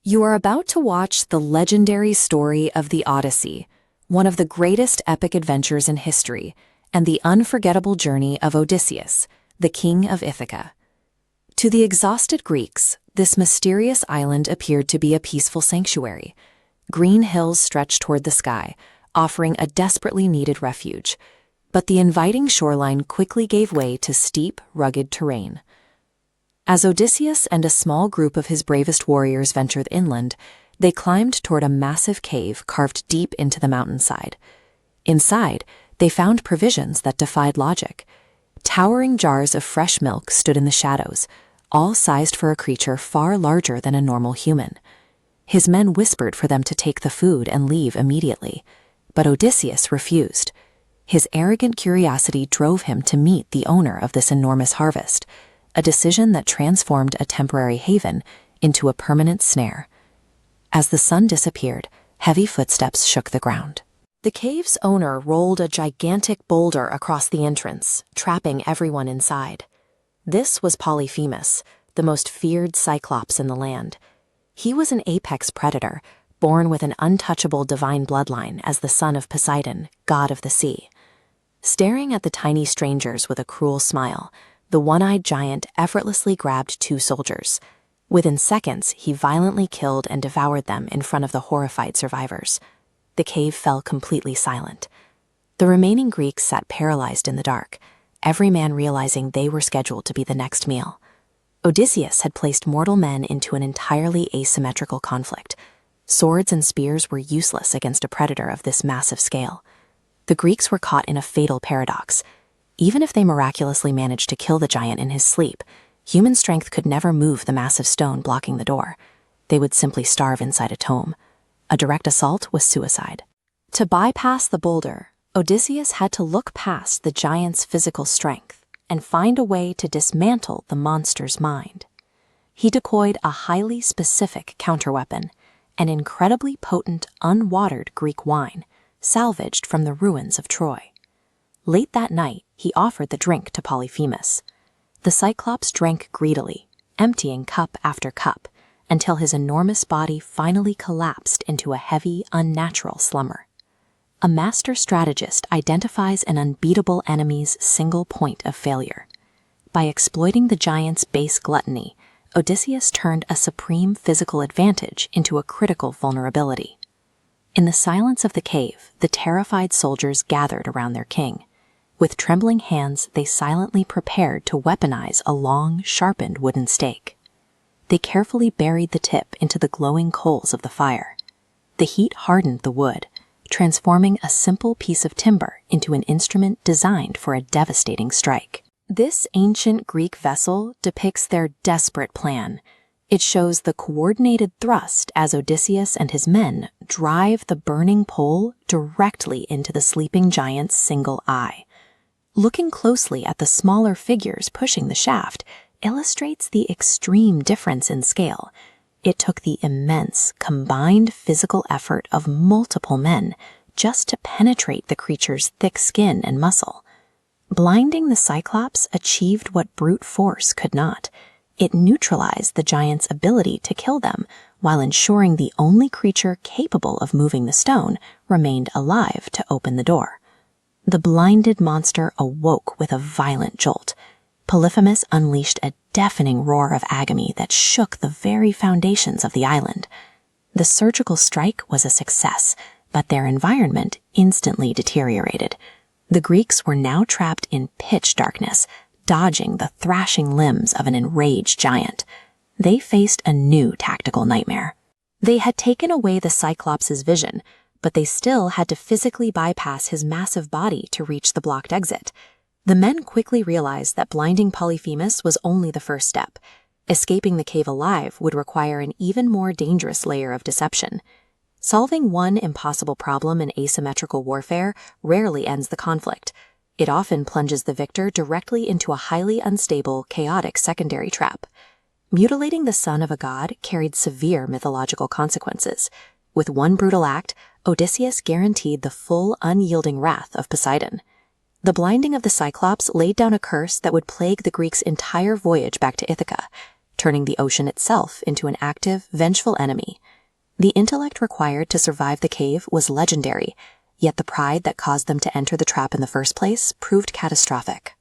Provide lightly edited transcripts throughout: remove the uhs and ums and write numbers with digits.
You are about to watch the legendary story of the Odyssey, one of the greatest epic adventures in history, and the unforgettable journey of Odysseus, the king of Ithaca. To the exhausted Greeks, this mysterious island appeared to be a peaceful sanctuary. Green hills stretched toward the sky, offering a desperately needed refuge. But the inviting shoreline quickly gave way to steep, rugged terrain. As Odysseus and a small group of his bravest warriors ventured inland, they climbed toward a massive cave carved deep into the mountainside. Inside, they found provisions that defied logic. Towering jars of fresh milk stood in the shadows, all sized for a creature far larger than a normal human. His men whispered for them to take the food and leave immediately, but Odysseus refused. His arrogant curiosity drove him to meet the owner of this enormous harvest, a decision that transformed a temporary haven into a permanent snare. As the sun disappeared, heavy footsteps shook the ground. The cave's owner rolled a gigantic boulder across the entrance, trapping everyone inside. This was Polyphemus, the most feared cyclops in the land. He was an apex predator, born with an untouchable divine bloodline as the son of Poseidon, god of the sea. Staring at the tiny strangers with a cruel smile, the one-eyed giant effortlessly grabbed two soldiers. Within seconds, he violently killed and devoured them in front of the horrified survivors. The cave fell completely silent. The remaining Greeks sat paralyzed in the dark, every man realizing they were scheduled to be the next meal. Odysseus had placed mortal men into an entirely asymmetrical conflict. Swords and spears were useless against a predator of this massive scale. The Greeks were caught in a fatal paradox. Even if they miraculously managed to kill the giant in his sleep, human strength could never move the massive stone blocking the door. They would simply starve inside a tomb. A direct assault was suicide. To bypass the boulder, Odysseus had to look past the giant's physical strength and find a way to dismantle the monster's mind. He decoyed a highly specific counterweapon, an incredibly potent, unwatered Greek wine, salvaged from the ruins of Troy. Late that night, he offered the drink to Polyphemus. The Cyclops drank greedily, emptying cup after cup, until his enormous body finally collapsed into a heavy, unnatural slumber. A master strategist identifies an unbeatable enemy's single point of failure. By exploiting the giant's base gluttony, Odysseus turned a supreme physical advantage into a critical vulnerability. In the silence of the cave, the terrified soldiers gathered around their king. With trembling hands, they silently prepared to weaponize a long, sharpened wooden stake. They carefully buried the tip into the glowing coals of the fire. The heat hardened the wood, transforming a simple piece of timber into an instrument designed for a devastating strike. This ancient Greek vessel depicts their desperate plan. It shows the coordinated thrust as Odysseus and his men drive the burning pole directly into the sleeping giant's single eye. Looking closely at the smaller figures pushing the shaft illustrates the extreme difference in scale. It took the immense, combined physical effort of multiple men just to penetrate the creature's thick skin and muscle. Blinding the Cyclops achieved what brute force could not. It neutralized the giant's ability to kill them, while ensuring the only creature capable of moving the stone remained alive to open the door. The blinded monster awoke with a violent jolt. Polyphemus unleashed a deafening roar of agony that shook the very foundations of the island. The surgical strike was a success, but their environment instantly deteriorated. The Greeks were now trapped in pitch darkness, dodging the thrashing limbs of an enraged giant. They faced a new tactical nightmare. They had taken away the Cyclops' vision, but they still had to physically bypass his massive body to reach the blocked exit. The men quickly realized that blinding Polyphemus was only the first step. Escaping the cave alive would require an even more dangerous layer of deception. Solving one impossible problem in asymmetrical warfare rarely ends the conflict. It often plunges the victor directly into a highly unstable, chaotic secondary trap. Mutilating the son of a god carried severe mythological consequences. With one brutal act, Odysseus guaranteed the full, unyielding wrath of Poseidon. The blinding of the Cyclops laid down a curse that would plague the Greeks' entire voyage back to Ithaca. turning the ocean itself into an active, vengeful enemy. The intellect required to survive the cave was legendary, yet the pride that caused them to enter the trap in the first place proved catastrophic.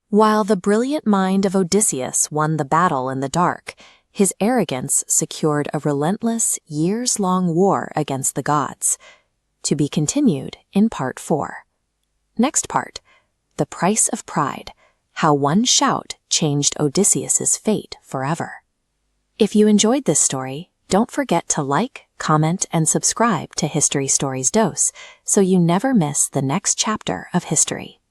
While the brilliant mind of Odysseus won the battle in the dark, his arrogance secured a relentless, years-long war against the gods. To be continued in Part 4. Next part, The Price of Pride, How One Shout Changed Odysseus's Fate Forever. If you enjoyed this story, don't forget to like, comment, and subscribe to History Stories Dose so you never miss the next chapter of history.